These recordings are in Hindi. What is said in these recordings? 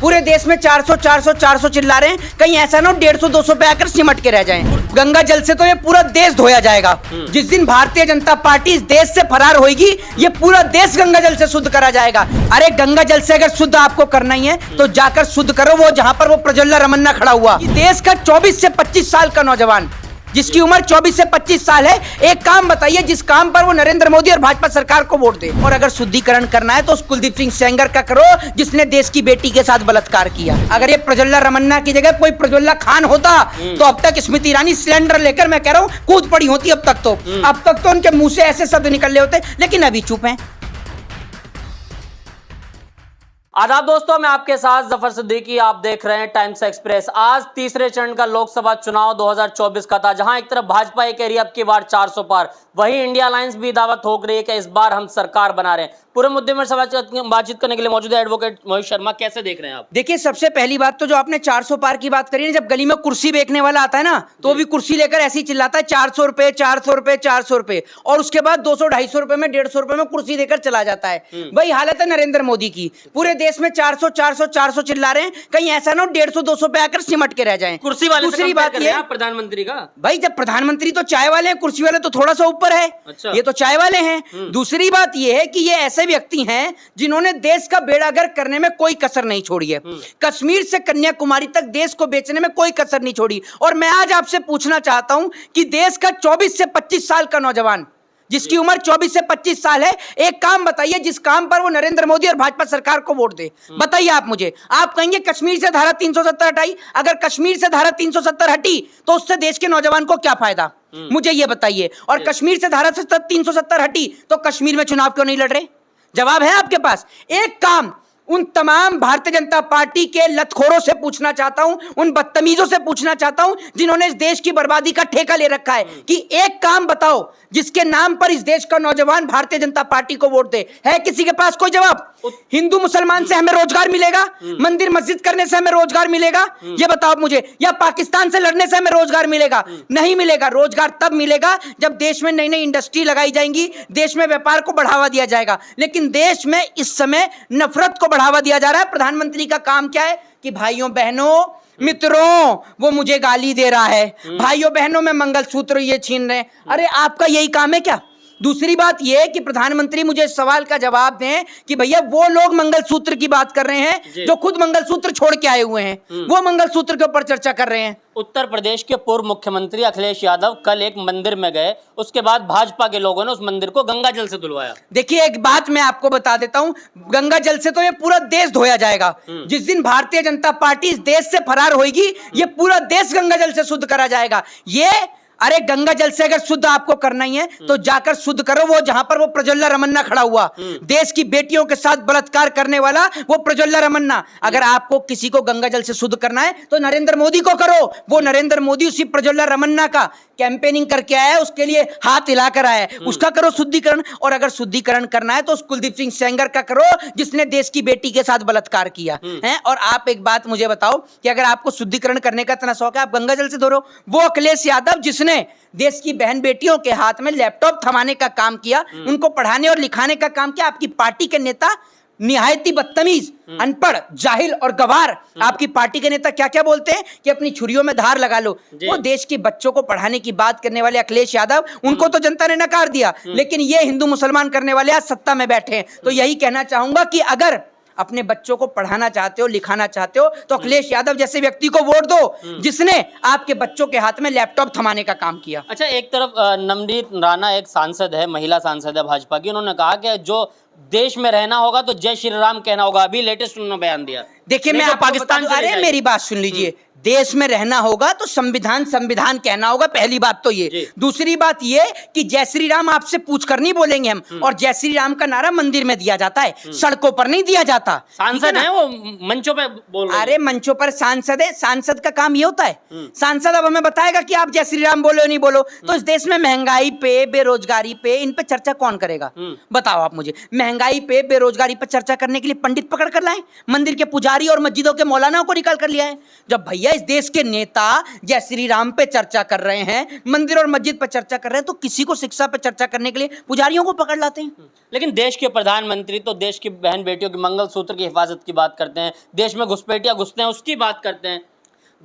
पूरे देश में 400 चिल्ला रहे हैं, कहीं ऐसा ना हो 150-200 पे आकर सिमट के रह जाएं। गंगा जल से तो ये पूरा देश धोया जाएगा। जिस दिन भारतीय जनता पार्टी इस देश से फरार होगी, ये पूरा देश गंगा जल से शुद्ध करा जाएगा। अरे गंगा जल से अगर शुद्ध आपको करना ही है तो जाकर शुद्ध करो वो जहां पर वो प्रज्वल्ला रमन्ना खड़ा हुआ। देश का 24 से 25 साल का नौजवान जिसकी उम्र 24 से 25 साल है, एक काम बताइए जिस काम पर वो नरेंद्र मोदी और भाजपा सरकार को वोट दे। और अगर शुद्धिकरण करना है तो उस कुलदीप सिंह सेंगर का करो जिसने देश की बेटी के साथ बलात्कार किया। अगर ये प्रज्वल्ला रमन्ना की जगह कोई प्रज्वल्ला खान होता तो अब तक स्मृति ईरानी सिलेंडर लेकर, मैं कह रहा हूँ, कूद पड़ी होती। अब तक तो उनके मुंह से ऐसे शब्द निकल रहे होते, लेकिन अभी चुप हैं। आदाब दोस्तों, मैं आपके साथ जफर सिद्दीकी, आप देख रहे हैं टाइम्स एक्सप्रेस। आज तीसरे चरण का लोकसभा चुनाव 2024 का था, जहां एक तरफ भाजपा एक एरिया अब की बार 400 पार, वहीं इंडिया अलायंस भी दावा ठोक रही है कि इस बार हम सरकार बना रहे हैं। पूरे मुद्दे में बातचीत करने के लिए मौजूद है एडवोकेट मोहित शर्मा। कैसे देख रहे हैं आप? देखिए, सबसे पहली बात तो जो आपने 400 पार की बात करी है, जब गली में कुर्सी बेचने वाला आता है ना, तो भी कुर्सी लेकर ऐसे ही चिल्लाता है 400 रुपए 400 रुपए 400 रुपए, और उसके बाद 200-250 रुपए में 150 रुपए में कुर्सी देकर चला जाता है। वही हालत है नरेंद्र मोदी की। पूरे देश में 400 चिल्ला रहे हैं, कहीं ऐसा ना हो 150-200 पे आकर सिमट के रह जाएं। कुर्सी वाले दूसरी बात ये, प्रधानमंत्री का भाई, जब प्रधानमंत्री तो चाय वाले हैं, कुर्सी वाले तो थोड़ा सा ऊपर है। अच्छा। ये तो चाय वाले हैं। दूसरी बात ये है कि ये ऐसे व्यक्ति हैं जिन्होंने देश का बेड़ा गर्क करने में कोई कसर नहीं छोड़ी है। कश्मीर से कन्याकुमारी तक देश को बेचने में कोई कसर नहीं छोड़ी। और मैं आज आपसे पूछना चाहता हूं कि देश का 24 से 25 साल का नौजवान जिसकी उम्र 24 से 25 साल है, एक काम बताइए जिस काम पर वो नरेंद्र मोदी और भाजपा सरकार को वोट दे। बताइए आप मुझे। आप कहेंगे कश्मीर से धारा 370 हटाई। अगर कश्मीर से धारा 370 हटी तो उससे देश के नौजवान को क्या फायदा, मुझे ये बताइए। और कश्मीर से धारा 370 हटी तो कश्मीर में चुनाव क्यों नहीं लड़ रहे? जवाब है आपके पास। एक काम उन तमाम भारतीय जनता पार्टी के लतखोरों से पूछना चाहता हूं, उन बदतमीजों से पूछना चाहता हूं जिन्होंने इस देश की बर्बादी का ठेका ले रखा है, कि एक काम बताओ जिसके नाम पर इस देश का नौजवान भारतीय जनता पार्टी को वोट दे। है किसी के पास कोई जवाब? हिंदू मुसलमान से हमें रोजगार मिलेगा, मंदिर मस्जिद करने से हमें रोजगार मिलेगा, ये बताओ मुझे, या पाकिस्तान से लड़ने से हमें रोजगार मिलेगा? नहीं मिलेगा। रोजगार तब मिलेगा जब देश में नई नई इंडस्ट्री लगाई जाएंगी, देश में व्यापार को बढ़ावा दिया जाएगा। लेकिन देश में इस समय नफरत को बढ़ावा दिया जा रहा है। प्रधानमंत्री का काम क्या है कि भाइयों बहनों मित्रों, वो मुझे गाली दे रहा है, भाइयों बहनों में मंगलसूत्र ये छीन रहे हैं। अरे आपका यही काम है क्या? दूसरी बात यह है कि प्रधानमंत्री मुझे इस सवाल का जवाब दें कि भैया वो लोग मंगलसूत्र की बात कर रहे हैं जो खुद मंगलसूत्र छोड़ के आए हुए हैं, वो मंगलसूत्र के ऊपर चर्चा कर रहे हैं। उत्तर प्रदेश के पूर्व मुख्यमंत्री अखिलेश यादव कल एक मंदिर में गए, उसके बाद भाजपा के लोगों ने उस मंदिर को गंगा जल से धुलवाया। देखिए, एक बात मैं आपको बता देता हूं, गंगा जल से तो ये पूरा देश धोया जाएगा। जिस दिन भारतीय जनता पार्टी इस देश से फरार होगी, ये पूरा देश गंगा जल से शुद्ध करा जाएगा। ये अरे गंगा जल से अगर शुद्ध आपको करना ही है तो जाकर शुद्ध करो वो जहां पर वो प्रज्वल्ला रमन्ना खड़ा हुआ, देश की बेटियों के साथ बलात्कार करने वाला वो प्रज्वल्ला रमन्ना। अगर आपको किसी को गंगा जल से शुद्ध करना है तो नरेंद्र मोदी को करो। वो नरेंद्र मोदी उसी प्रज्वल्ला रमन्ना का कैंपेनिंग करके आया है, उसके लिए हाथ हिलाकर आया है, उसका करो शुद्धिकरण। और अगर शुद्धिकरण करना है तो उस कुलदीप सिंह सेंगर का करो जिसने देश की बेटी के साथ बलात्कार किया है। और आप एक बात मुझे बताओ कि अगर आपको शुद्धिकरण करने का इतना शौक है, आप गंगा जल से धो रहे हो। वो अखिलेश यादव जिसने देश की बहन बेटियों के हाथ में लैपटॉप थमाने का काम किया, उनको पढ़ाने और लिखाने का काम किया, आपकी पार्टी के नेता निहायती बदतमीज, अनपढ़, जाहिल और गवार आपकी पार्टी के नेता क्या क्या बोलते हैं कि अपनी छुरियों में धार लगा लो। वो देश के बच्चों को पढ़ाने की बात करने वाले अखिलेश यादव, उनको तो जनता ने नकार दिया, लेकिन ये हिंदू मुसलमान करने वाले आज सत्ता में बैठे हैं। तो यही कहना चाहूंगा कि अगर अपने बच्चों को पढ़ाना चाहते हो, लिखाना चाहते हो, तो अखिलेश यादव जैसे व्यक्ति को वोट दो जिसने आपके बच्चों के हाथ में लैपटॉप थमाने का काम किया। अच्छा, एक तरफ नवनीत राणा एक सांसद है, महिला सांसद है भाजपा की, उन्होंने कहा कि जो देश में रहना होगा तो जय श्री राम कहना होगा। अभी लेटेस्ट उन्होंने बयान दिया। देखिए, मैं पाकिस्तान, अरे मेरी बात सुन लीजिए, देश में रहना होगा तो संविधान कहना होगा, पहली बात तो ये। दूसरी बात ये कि जय श्री राम आपसे पूछ कर नहीं बोलेंगे हम। और जय श्री राम का नारा मंदिर में दिया जाता है, सड़कों पर नहीं दिया जाता। सांसद है वो, मंचों पे बोल रहे हैं। अरे मंचों पर सांसद है, सांसद का काम ये होता है। सांसद अब हमें बताएगा कि आप जय श्री राम बोलो नहीं बोलो। तो इस देश में महंगाई पे, बेरोजगारी पे, इन पे चर्चा कौन करेगा? बताओ आप मुझे। महंगाई पे, बेरोजगारी पे चर्चा करने के लिए पंडित पकड़ कर लाए, मंदिर के पुजारी और मस्जिदों के मौलानाओं को निकाल कर लिया है। जब भैया इस देश के नेता जय श्री राम पे चर्चा कर रहे हैं, मंदिर और मस्जिद पे चर्चा कर रहे हैं, तो किसी को शिक्षा पे चर्चा करने के लिए पुजारियों को पकड़ लाते हैं। लेकिन देश के प्रधानमंत्री तो देश की बहन बेटियों की मंगलसूत्र की हिफाजत की बात करते हैं, देश में घुसपैठिया घुसते हैं उसकी बात करते हैं,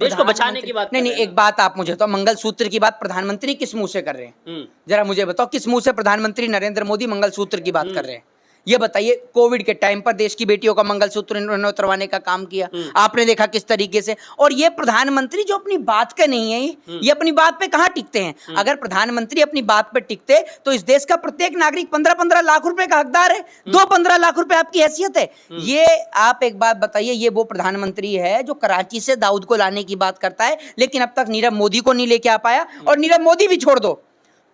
देश को बचाने की बात नहीं, एक बात आप मुझे तो मंगलसूत्र की बात प्रधानमंत्री किस मुंह से कर रहे हैं? जरा मुझे बताओ, किस मुंह से प्रधानमंत्री नरेंद्र मोदी मंगलसूत्र की बात कर रहे हैं? ये बताइए। कोविड के टाइम पर देश की बेटियों का मंगलसूत्र इन्होंने उतरवाने का काम किया, आपने देखा किस तरीके से। और ये प्रधानमंत्री जो अपनी बात के नहीं है, ये अपनी बात पे कहाँ टिकते हैं? अगर प्रधानमंत्री अपनी बात पे टिकते तो इस देश का प्रत्येक नागरिक 15-15 लाख रुपए का हकदार है। 2-15 लाख रुपए आपकी हैसियत है। ये आप एक बात बताइए, ये वो प्रधानमंत्री है जो कराची से दाऊद को लाने की बात करता है, लेकिन अब तक नीरव मोदी को नहीं लेके आ पाया। और नीरव मोदी भी छोड़ दो,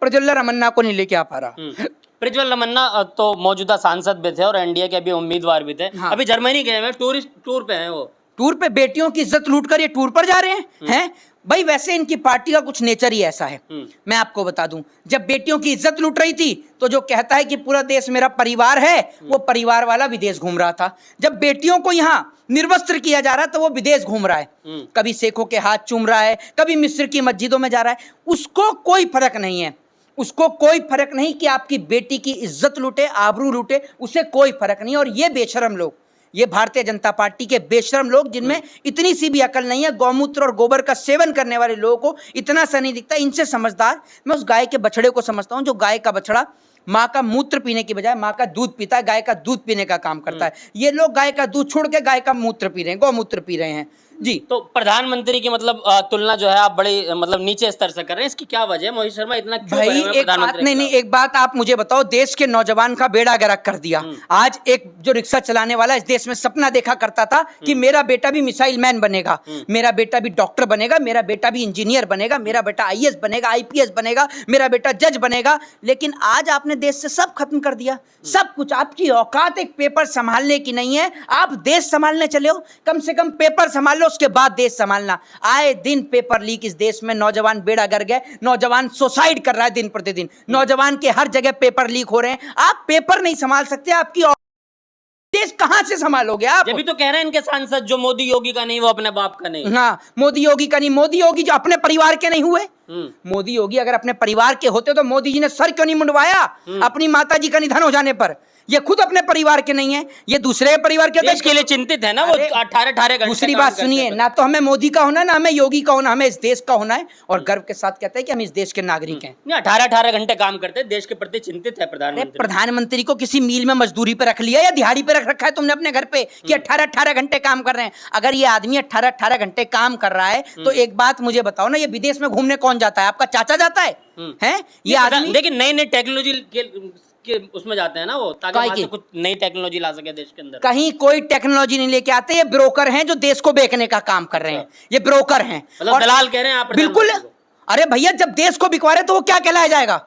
प्रज्वल रमन्ना को नहीं लेके आ पा रहा। प्रज्वल रमन्ना तो मौजूदा सांसद भी थे और एनडीए के अभी उम्मीदवार भी थे। हाँ। अभी जर्मनी गए हैं, टूरिस्ट टूर पे हैं वो। टूर पे बेटियों की इज्जत लूट कर ये टूर पर जा रहे हैं? भाई वैसे इनकी पार्टी का कुछ नेचर ही ऐसा है। मैं आपको बता दूं, जब बेटियों की इज्जत लूट रही थी तो जो कहता है कि पूरा देश मेरा परिवार है, वो परिवार वाला विदेश घूम रहा था। जब बेटियों को यहाँ निर्वस्त्र किया जा रहा है तो वो विदेश घूम रहा है, कभी शेखों के हाथ चूम रहा है, कभी मिस्र की मस्जिदों में जा रहा है। उसको कोई फर्क नहीं है, उसको कोई फर्क नहीं कि आपकी बेटी की इज्जत लूटे, आबरू लूटे, उसे कोई फर्क नहीं। और ये बेशरम लोग, ये भारतीय जनता पार्टी के बेशरम लोग, जिनमें इतनी सी भी अकल नहीं है, गौमूत्र और गोबर का सेवन करने वाले लोगों को इतना सा नहीं दिखता। इनसे समझदार मैं उस गाय के बछड़े को समझता हूं, जो गाय का बछड़ा माँ का मूत्र पीने की बजाय माँ का दूध पीता है, गाय का दूध पीने का काम करता है। ये लोग गाय का दूध छोड़ के गाय का मूत्र पी रहे हैं, गौमूत्र पी रहे हैं जी। तो प्रधानमंत्री की मतलब तुलना जो है आप बड़े मतलब नीचे स्तर से कर रहे हैं, इसकी क्या वजह है? मोहित शर्मा इतना क्यों भाई कर रहे हैं एक बात नहीं, एक बात आप मुझे बताओ, देश के नौजवान का बेड़ा गर्क कर दिया। आज एक जो रिक्शा चलाने वाला इस देश में सपना देखा करता था कि मेरा बेटा भी मिसाइल मैन बनेगा, मेरा बेटा भी डॉक्टर बनेगा, मेरा बेटा भी इंजीनियर बनेगा, मेरा बेटा आईएएस बनेगा, आईपीएस बनेगा, मेरा बेटा जज बनेगा। लेकिन आज आपने देश से सब खत्म कर दिया, सब कुछ। आपकी औकात एक पेपर संभालने की नहीं है, आप देश संभालने चले हो। कम से कम पेपर संभाल लो, उसके बाद देश संभालना। आए दिन पेपर लीक इस देश में, नौजवान बेड़ा गर्क गए, नौजवान सुसाइड कर रहा है दिन प्रतिदिन, नौजवान के हर जगह पेपर लीक हो रहे हैं। आप पेपर नहीं संभाल सकते, आपकी देश कहां से संभालोगे आप? जब भी तो कह रहे हैं इनके सांसद जो मोदी योगी का नहीं, वो अपने बाप का नहीं। हाँ, मोदी योगी का नहीं, मोदी योगी जो अपने परिवार के नहीं हुए। मोदी योगी अगर अपने परिवार के होते तो मोदी जी ने सर क्यों नहीं मुंडवाया अपनी माता जी का निधन हो जाने पर? ये खुद अपने परिवार के नहीं है, ये दूसरे परिवार के देश के लिए चिंतित है ना वो। 18-18 घंटे दूसरी बात सुनिए, ना तो हमें मोदी का होना, ना हमें योगी का होना, हमें इस देश का होना है। और गर्व के साथ कहते हैं कि हम इस देश के नागरिक हैं। 18-18 घंटे काम करते हैं, देश के प्रति चिंतित है प्रधानमंत्री। प्रधानमंत्री को किसी मील में मजदूरी पे रख लिया या दिहाड़ी पे रख रखा है तुमने अपने घर पे कि 18-18 घंटे काम कर रहे हैं? अगर ये आदमी 18-18 घंटे काम कर रहा है तो एक बात मुझे बताओ ना, ये विदेश में घूमने कौन जाता है? आपका चाचा जाता है? हैं? ये आदमी देखिए नई नई टेक्नोलॉजी के उसमें जाते हैं ना वो, ताकि वहां से कुछ नई टेक्नोलॉजी ला सके देश के अंदर। कहीं कोई टेक्नोलॉजी नहीं लेके आते, ये ब्रोकर हैं जो देश को बेचने का काम कर रहे हैं। ये ब्रोकर हैं, मतलब दलाल कह रहे हैं आप? बिल्कुल। अरे भैया, जब देश को बिकवा रहे तो वो क्या कहलाया जाएगा?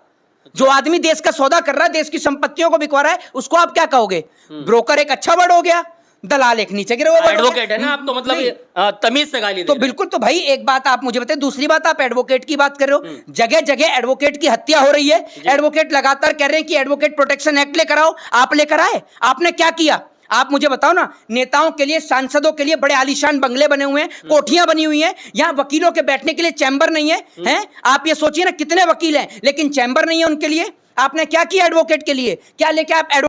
जो आदमी देश का सौदा कर रहा है, देश की संपत्तियों को बिकवा रहा है, उसको आप क्या कहोगे? ब्रोकर एक अच्छा वर्ड हो गया, दलाल एक नीचे गिरे हुए एडवोकेट है ना आप, तो मतलब तमीज से गाली दे तो बिल्कुल। तो भाई एक बात आप मुझे बताइए, दूसरी बात आप एडवोकेट की बात कर रहे हो, जगह जगह एडवोकेट की हत्या हो रही है। एडवोकेट लगातार कह रहे हैं कि एडवोकेट प्रोटेक्शन एक्ट लेकर आओ, आप लेकर आए? आपने क्या किया? आप मुझे बताओ ना, नेताओं के लिए, सांसदों के लिए बड़े आलीशान बंगले बने हुए हैं, कोठियां बनी हुई हैं, यहाँ वकीलों के बैठने के लिए चैम्बर नहीं है, हैं? आप ये सोचिए ना, कितने वकील हैं लेकिन चैम्बर नहीं है उनके लिए। आपने क्या किया एडवोकेट के लिए? क्या लेके आप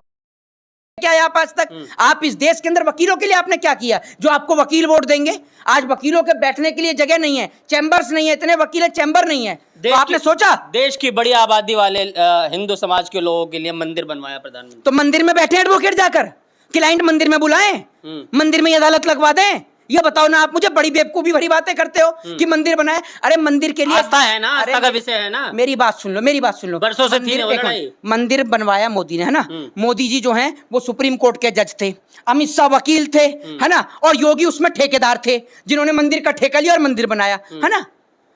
क्या आप आज तक आप इस देश के अंदर वकीलों के लिए आपने क्या किया जो आपको वकील वोट देंगे? आज वकीलों के बैठने के लिए जगह नहीं है, चैम्बर्स नहीं है, इतने वकील है, चैम्बर नहीं है। तो आपने सोचा देश की बड़ी आबादी वाले हिंदू समाज के लोगों के लिए मंदिर बनवाया प्रधानमंत्री, तो मंदिर में बैठे एडवोकेट जाकर, क्लाइंट मंदिर में बुलाएं, मंदिर में अदालत लगवा दें। ये बताओ ना आप मुझे, बड़ी बेवकूफी भरी बातें करते हो कि मंदिर बनाए। अरे मंदिर के लिए आस्था है ना, आस्था का विषय है ना। मेरी बात सुन लो, मेरी बात सुन लो। बरसों से थी वो लड़ाई। मंदिर बनवाया मोदी ने, है ना? मोदी जी जो हैं वो सुप्रीम कोर्ट के जज थे, अमित शाह वकील थे, है ना? और योगी उसमें ठेकेदार थे जिन्होंने मंदिर का ठेका लिया और मंदिर बनाया, है ना?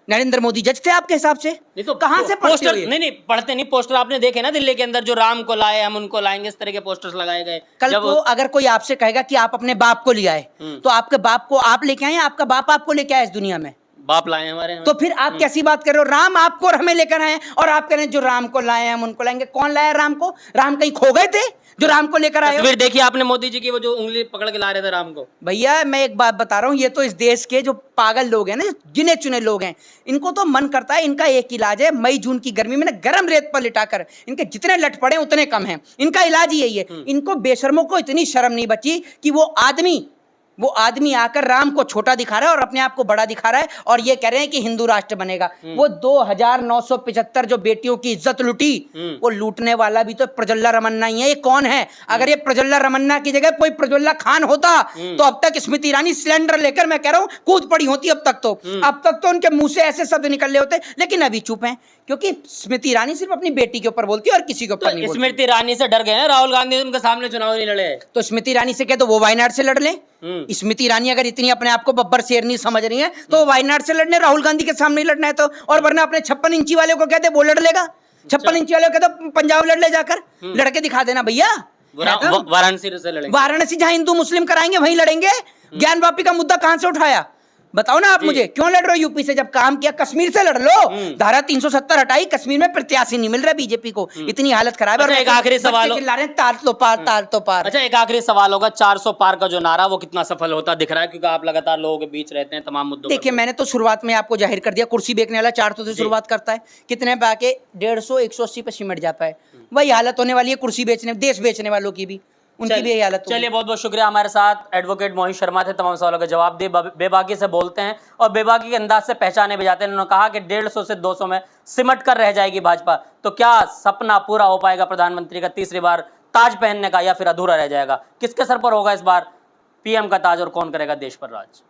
नरेंद्र मोदी जज थे आपके हिसाब से? नहीं तो कहां से पोस्टर नहीं पढ़ते नहीं, पोस्टर आपने देखे ना दिल्ली के अंदर, जो राम को लाए हम उनको लाएंगे, इस तरह के पोस्टर्स लगाए गए। कल को अगर कोई आपसे कहेगा कि आप अपने बाप को ले आए, तो आपके बाप को आप लेके आए, आपका बाप आपको लेके आए इस दुनिया में? बाप लाए हैं हमारे यहाँ। तो फिर आप कैसी बात कर रहे हो? राम आपको और हमें लेकर आए हैं, और आप कह रहे हैं जो राम को लाए हैं हम उनको लाएंगे। कौन लाया राम को? राम कहीं खो गए थे जो राम को लेकर आए हो? तस्वीर देखिए आपने मोदी जी की, वो जो उंगली पकड़ के ला रहे थे राम को। भैया मैं एक बात बता रहा हूँ, ये तो इस देश के जो पागल लोग हैं ना, जो गिने चुने लोग हैं, इनको तो मन करता है, इनका एक इलाज है, मई जून की गर्मी में ना गर्म रेत पर लिटाकर इनके जितने लट पड़े उतने कम हैं। इनका इलाज ही यही है। इनको बेशर्मों को इतनी शर्म नहीं बची कि वो आदमी आकर राम को छोटा दिखा रहा है और अपने आप को बड़ा दिखा रहा है, और ये कह रहे हैं कि हिंदू राष्ट्र बनेगा। वो 2975 जो बेटियों की इज्जत लूटी, वो लूटने वाला भी तो प्रज्वल्ला रमन्ना ही है। ये कौन है? अगर ये प्रज्वल्ला रमन्ना की जगह कोई प्रज्वल्ला खान होता तो अब तक स्मृति ईरानी सिलेंडर लेकर, मैं कह रहा हूं, कूद पड़ी होती। अब तक तो उनके मुंह से ऐसे शब्द निकल रहे होते, लेकिन अभी चुप हैं क्योंकि स्मृति ईरानी सिर्फ अपनी बेटी के ऊपर बोलती है और किसी के ऊपर नहीं बोलती। स्मृति ईरानी से डर गए हैं राहुल गांधी, उनके सामने चुनाव नहीं लड़े। तो स्मृति ईरानी से कहे तो वो वायनाड से लड़ ले। स्मृति ईरानी अगर इतनी अपने आप को बब्बर शेरनी समझ रही है तो वायनाड से लड़ने, राहुल गांधी के सामने लड़ना है तो। और वरना अपने 56 इंची वाले को कहते वो लड़ लेगा, 56 इंची वाले को कहते पंजाब लड़ ले, जाकर लड़के दिखा देना भैया। वाराणसी से लड़ेंगे, वाराणसी जहां हिंदू मुस्लिम कराएंगे वहीं लड़ेंगे। ज्ञान वापी का मुद्दा कहां से उठाया? बताओ ना आप मुझे, क्यों लड़ रहे हो यूपी से? जब काम किया कश्मीर से लड़ लो। धारा 370 हटाई, कश्मीर में प्रत्याशी नहीं मिल रहा बीजेपी को, इतनी हालत खराब है। अच्छा, एक आखिरी सवाल, चिल्ला रहे हैं तार तो पार, तार तो पार। अच्छा एक आखिरी सवाल होगा, 400 पार का जो नारा वो कितना सफल होता दिख रहा है? क्योंकि आप लगातार लोगों के बीच रहते हैं तमाम मुद्दों। देखिए मैंने तो शुरुआत में आपको जाहिर कर दिया, कुर्सी बेचने वाला 400 से शुरुआत करता है, कितने पे आके 150 180 पे सिमट जाता है। वही हालत होने वाली है कुर्सी बेचने, देश बेचने वालों की भी, उनकी भी यही हालत होगी। चलिए बहुत बहुत शुक्रिया। हमारे साथ एडवोकेट मोहित शर्मा थे, तमाम सवालों का जवाब दिए, बेबाकी से बोलते हैं और बेबाकी के अंदाज से पहचाने भी जाते हैं। उन्होंने कहा कि 150 से 200 में सिमट कर रह जाएगी भाजपा। तो क्या सपना पूरा हो पाएगा प्रधानमंत्री का तीसरी बार ताज पहनने का, या फिर अधूरा रह जाएगा? किसके सर पर होगा इस बार पीएम का ताज और कौन करेगा देश पर राज?